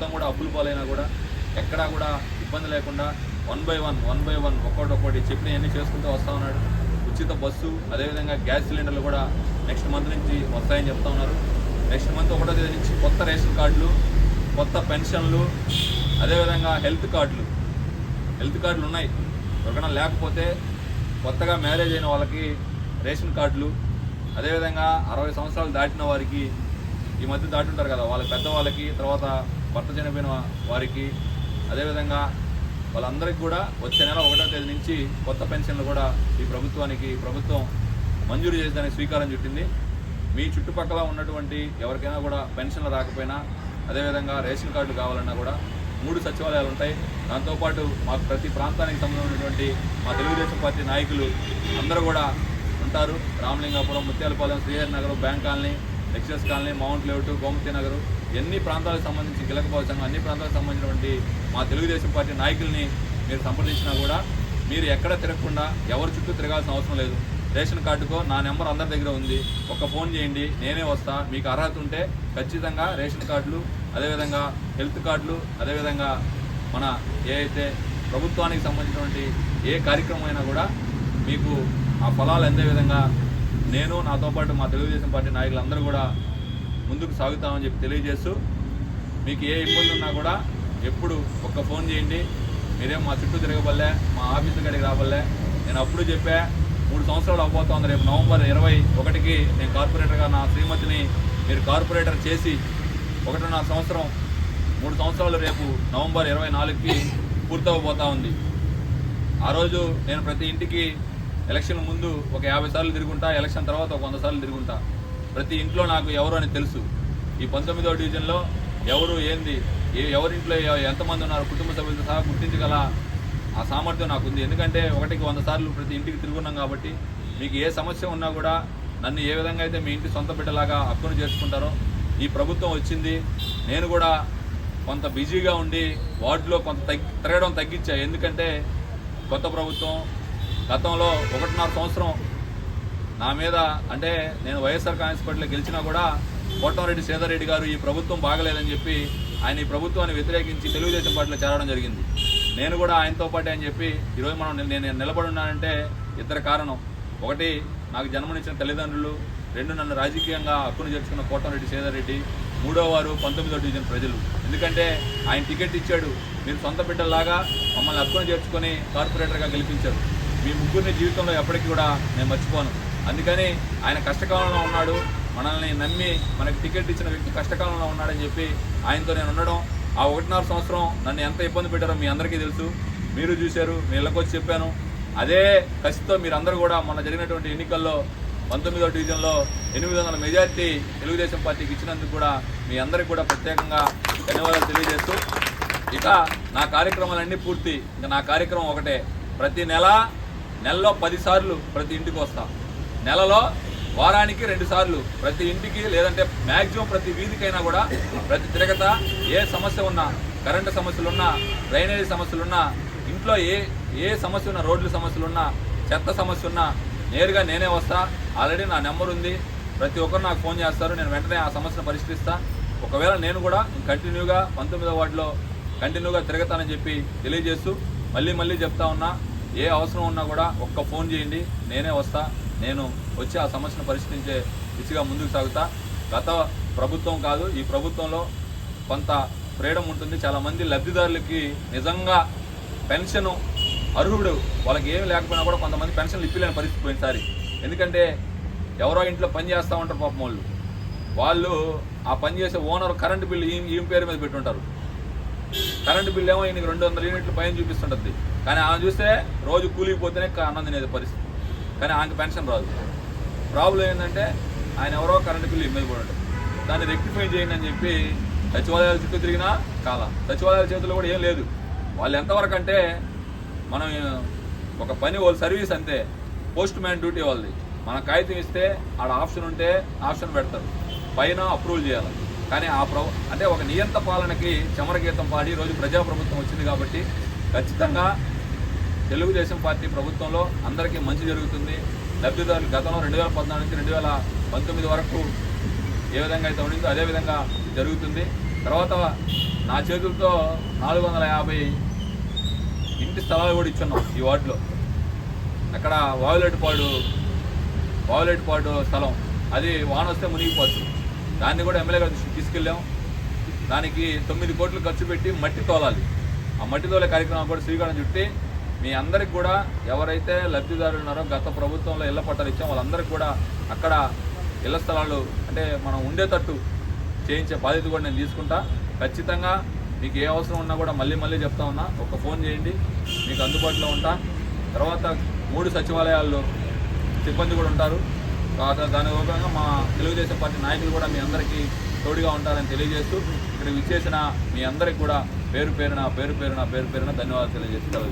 మొత్తం కూడా అప్పుల పాలైనా కూడా ఎక్కడా కూడా ఇబ్బంది లేకుండా వన్ బై వన్ ఒక్కొక్కటి చెప్పినవన్నీ చేసుకుంటూ వస్తూ ఉన్నాడు. ఉచిత బస్సు, అదేవిధంగా గ్యాస్ సిలిండర్లు కూడా నెక్స్ట్ మంత్ నుంచి వస్తాయని చెప్తా ఉన్నారు. నెక్స్ట్ మంత్ 1వ తేదీ నుంచి కొత్త రేషన్ కార్డులు, కొత్త పెన్షన్లు, అదేవిధంగా హెల్త్ కార్డులు ఉన్నాయి. ఎవరికైనా లేకపోతే కొత్తగా మ్యారేజ్ అయిన వాళ్ళకి రేషన్ కార్డులు, అదేవిధంగా 60 సంవత్సరాలు దాటిన వారికి, ఈ మధ్య దాటుంటారు కదా వాళ్ళ పెద్దవాళ్ళకి, తర్వాత భర్త చనిపోయిన వారికి, అదేవిధంగా వాళ్ళందరికీ కూడా వచ్చే నెల 1వ తేదీ నుంచి కొత్త పెన్షన్లు కూడా ఈ ప్రభుత్వం మంజూరు చేసేదానికి శ్రీకారం చుట్టింది. మీ చుట్టుపక్కల ఉన్నటువంటి ఎవరికైనా కూడా పెన్షన్లు రాకపోయినా, అదేవిధంగా రేషన్ కార్డులు కావాలన్నా కూడా 3 సచివాలయాలు ఉంటాయి. దాంతోపాటు మాకు ప్రతి ప్రాంతానికి సంబంధించినటువంటి మా తెలుగుదేశం పార్టీ నాయకులు అందరూ కూడా ఉంటారు. Ramalingapuram, Mutyalapalem, Srihari Nagar, Bank Colony, Lecturers Colony, Mount Layout, Gomathi Nagar, ఎన్ని ప్రాంతాలకు సంబంధించి గిలకపాల సంఘం అన్ని ప్రాంతాలకు సంబంధించినటువంటి మా తెలుగుదేశం పార్టీ నాయకుల్ని మీరు సంప్రదించినా కూడా మీరు ఎక్కడ తిరగకుండా ఎవరి చుట్టూ తిరగాల్సిన అవసరం లేదు. రేషన్ కార్డుకో నా నెంబర్ అందరి దగ్గర ఉంది, ఒక్క ఫోన్ చేయండి, నేనే వస్తా. మీకు అర్హత ఉంటే ఖచ్చితంగా రేషన్ కార్డులు, అదేవిధంగా హెల్త్ కార్డులు, అదేవిధంగా మన ఏ అయితే ప్రభుత్వానికి సంబంధించినటువంటి ఏ కార్యక్రమం అయినా కూడా మీకు ఆ ఫలాలు అందే విధంగా నేను, నాతో పాటు మా తెలుగుదేశం పార్టీ నాయకులందరూ కూడా ముందుకు సాగుతామని చెప్పి తెలియజేస్తూ, మీకు ఏ ఇబ్బంది ఉన్నా కూడా ఎప్పుడు ఒక్క ఫోన్ చేయండి. మీరేం మా చుట్టూ తిరగబల్లే, మా ఆఫీసు కాడికి రాబల్లే. నేను అప్పుడు చెప్పా, 3 సంవత్సరాలు అవ్వబోతోంది. రేపు నవంబర్ 21కి నేను కార్పొరేటర్గా నా శ్రీమతిని మీరు కార్పొరేటర్ చేసి 1.5 సంవత్సరం, 3 సంవత్సరాలు రేపు నవంబర్ 24కి పూర్తవబోతా ఉంది. ఆ రోజు నేను ప్రతి ఇంటికి ఎలక్షన్ ముందు ఒక 50 సార్లు తిరుగుంటా, ఎలక్షన్ తర్వాత ఒక 100 సార్లు తిరుగుంటా. ప్రతి ఇంట్లో నాకు ఎవరు అని తెలుసు. ఈ 19వ డివిజన్లో ఎవరు ఏంది, ఎవరింట్లో ఎంతమంది ఉన్నారు, కుటుంబ సభ్యులతో సహా గుర్తించగల ఆ సామర్థ్యం నాకుంది. ఎందుకంటే 1కి 100 సార్లు ప్రతి ఇంటికి తిరుగున్నాం కాబట్టి మీకు ఏ సమస్య ఉన్నా కూడా నన్ను ఏ విధంగా అయితే మీ ఇంటి సొంత బిడ్డలాగా హక్కును చేర్చుకుంటారో, ఈ ప్రభుత్వం వచ్చింది. నేను కూడా కొంత బిజీగా ఉండి వార్డులో కొంత తిరగడం తగ్గించా. ఎందుకంటే కొత్త ప్రభుత్వం గతంలో 1.5 సంవత్సరం నా మీద, అంటే నేను వైఎస్ఆర్ కాంగ్రెస్ పార్టీలో గెలిచినా కూడా కోటంరెడ్డి శ్రీధర్ రెడ్డి గారు ఈ ప్రభుత్వం బాగలేదని చెప్పి ఆయన ఈ ప్రభుత్వాన్ని వ్యతిరేకించి తెలుగుదేశం పార్టీలో చేరడం జరిగింది. నేను కూడా ఆయనతో పాటే అని చెప్పి ఈరోజు నేను నిలబడి ఉన్నానంటే ఇద్దరు కారణం. ఒకటి, నాకు జన్మనిచ్చిన తల్లిదండ్రులు. 2, నన్ను రాజకీయంగా హక్కును చేర్చుకున్న కోటంరెడ్డి శ్రీధర్ రెడ్డి. 3వ వారు 19వ డివిజన్ ప్రజలు. ఎందుకంటే ఆయన టికెట్ ఇచ్చాడు, మీరు సొంత బిడ్డల్లాగా మమ్మల్ని హక్కును చేర్చుకొని కార్పొరేటర్గా గెలిపించారు. మీ ముగ్గురిని జీవితంలో ఎప్పటికీ కూడా నేను మర్చిపోను. అందుకని ఆయన కష్టకాలంలో ఉన్నాడు, మనల్ని నమ్మి మనకి టికెట్ ఇచ్చిన వ్యక్తి కష్టకాలంలో ఉన్నాడని చెప్పి ఆయనతో నేను ఉండడం. ఆ 1.5 సంవత్సరం నన్ను ఎంత ఇబ్బంది పెట్టారో మీ అందరికీ తెలుసు, మీరు చూశారు, మీ ఇళ్ళకి వచ్చి చెప్పాను. అదే కసితో మీరందరూ కూడా మొన్న జరిగినటువంటి ఎన్నికల్లో 19వ డివిజన్లో 800 మెజార్టీ తెలుగుదేశం పార్టీకి ఇచ్చినందుకు కూడా మీ అందరికీ కూడా ప్రత్యేకంగా ధన్యవాదాలు తెలియజేస్తూ, ఇక నా కార్యక్రమాలన్నీ పూర్తి. ఇక నా కార్యక్రమం ఒకటే, ప్రతి నెలలో 10 సార్లు ప్రతి ఇంటికి వస్తా. నెలలో వారానికి 2 సార్లు ప్రతి ఇంటికి, లేదంటే మ్యాక్సిమం ప్రతి వీధికైనా కూడా ప్రతి తిరగత. ఏ సమస్య ఉన్నా, కరెంటు సమస్యలున్నా, డ్రైనేజీ సమస్యలున్నా, ఇంట్లో ఏ సమస్య ఉన్నా, రోడ్ల సమస్యలున్నా, చెత్త సమస్య ఉన్నా నేరుగా నేనే వస్తా. ఆల్రెడీ నా నెంబర్ ఉంది, ప్రతి ఒక్కరు నాకు ఫోన్ చేస్తారు, నేను వెంటనే ఆ సమస్యను పరిష్కరిస్తా. ఒకవేళ నేను కూడా కంటిన్యూగా 19వ వార్డులో కంటిన్యూగా తిరగతానని చెప్పి తెలియజేస్తూ, మళ్ళీ చెప్తా ఉన్నా, ఏ అవసరం ఉన్నా కూడా ఒక్క ఫోన్ చేయండి, నేనే వస్తా. నేను వచ్చి ఆ సమస్యను పరిష్కరించే దిశగా ముందుకు సాగుతా. గత ప్రభుత్వం కాదు, ఈ ప్రభుత్వంలో కొంత ఫ్రీడమ్ ఉంటుంది. చాలామంది లబ్ధిదారులకి నిజంగా పెన్షన్ అర్హుడు వాళ్ళకి ఏమి లేకపోయినా కూడా కొంతమంది పెన్షన్లు ఇప్పలేని పరిస్థితి పోయినసారి. ఎందుకంటే ఎవరో ఇంట్లో పని చేస్తూ ఉంటారు పాపం, వాళ్ళు ఆ పని చేసే ఓనర్ కరెంటు బిల్లు ఈమె పేరు మీద పెట్టుంటారు. కరెంటు బిల్లు ఏమో ఈయనకి 200 యూనిట్లు పైన చూపిస్తుంటుంది, కానీ ఆమె చూస్తే రోజు కూలిపోతేనే అన్నం తినేది పరిస్థితి, కానీ ఆమెకు పెన్షన్ రాదు. ప్రాబ్లం ఏంటంటే ఆయన ఎవరో కరెంటు బిల్లు ఇబ్బంది పడి ఉంటుంది. దాన్ని రెక్టిఫై చేయండి అని చెప్పి సచివాలయాల చుట్టూ తిరిగినా సచివాలయాల చేతుల్లో కూడా ఏం లేదు. వాళ్ళు ఎంతవరకు అంటే, మనం ఒక పని వాళ్ళ సర్వీస్ అంతే, పోస్ట్ మ్యాన్ డ్యూటీ వాళ్ళది. మన కాగితం ఇస్తే ఆడ ఆప్షన్ ఉంటే ఆప్షన్ పెడతారు, పైన అప్రూవల్ చేయాలి. కానీ అంటే ఒక నియంత పాలనకి చమరగీతం పాడి ఈరోజు ప్రజాప్రభుత్వం వచ్చింది కాబట్టి ఖచ్చితంగా తెలుగుదేశం పార్టీ ప్రభుత్వంలో అందరికీ మంచి జరుగుతుంది. లబ్ధిదారులు గతంలో 2014 నుంచి 2019 వరకు ఏ విధంగా అయితే ఉండిందో అదే విధంగా జరుగుతుంది. తర్వాత నా చేతులతో 450 ఇంటి స్థలాలు కూడా ఇచ్చున్నాం ఈ వార్డులో. అక్కడ వావులేటిపాడు స్థలం, అది వాన వస్తే మునిగిపోతుంది. దాన్ని కూడా ఎమ్మెల్యే గారి దృష్టికి తీసుకెళ్ళాం. దానికి 9 కోట్లు ఖర్చు పెట్టి మట్టి తోలాలి. ఆ మట్టి తోలే కార్యక్రమం కూడా శ్రీకారం చుట్టి మీ అందరికి కూడా ఎవరైతే లబ్ధిదారులు ఉన్నారో గత ప్రభుత్వంలో ఇళ్ల పట్టాలు ఇచ్చాం వాళ్ళందరికీ కూడా అక్కడ ఇళ్ల స్థలాలు అంటే మనం ఉండేటట్టు చేయించే బాధ్యత కూడా నేను తీసుకుంటా. ఖచ్చితంగా మీకు ఏ అవసరం ఉన్నా కూడా మళ్ళీ చెప్తా ఉన్నా, ఒక ఫోన్ చేయండి, మీకు అందుబాటులో ఉంటా. తర్వాత 3 సచివాలయాల్లో సిబ్బంది కూడా ఉంటారు. దాని రూపంగా మా తెలుగుదేశం పార్టీ నాయకులు కూడా మీ అందరికీ తోడుగా ఉంటారని తెలియజేస్తూ ఇక్కడ విచ్చేసిన మీ అందరికి కూడా పేరు పేరున ధన్యవాదాలు తెలియజేస్తారు.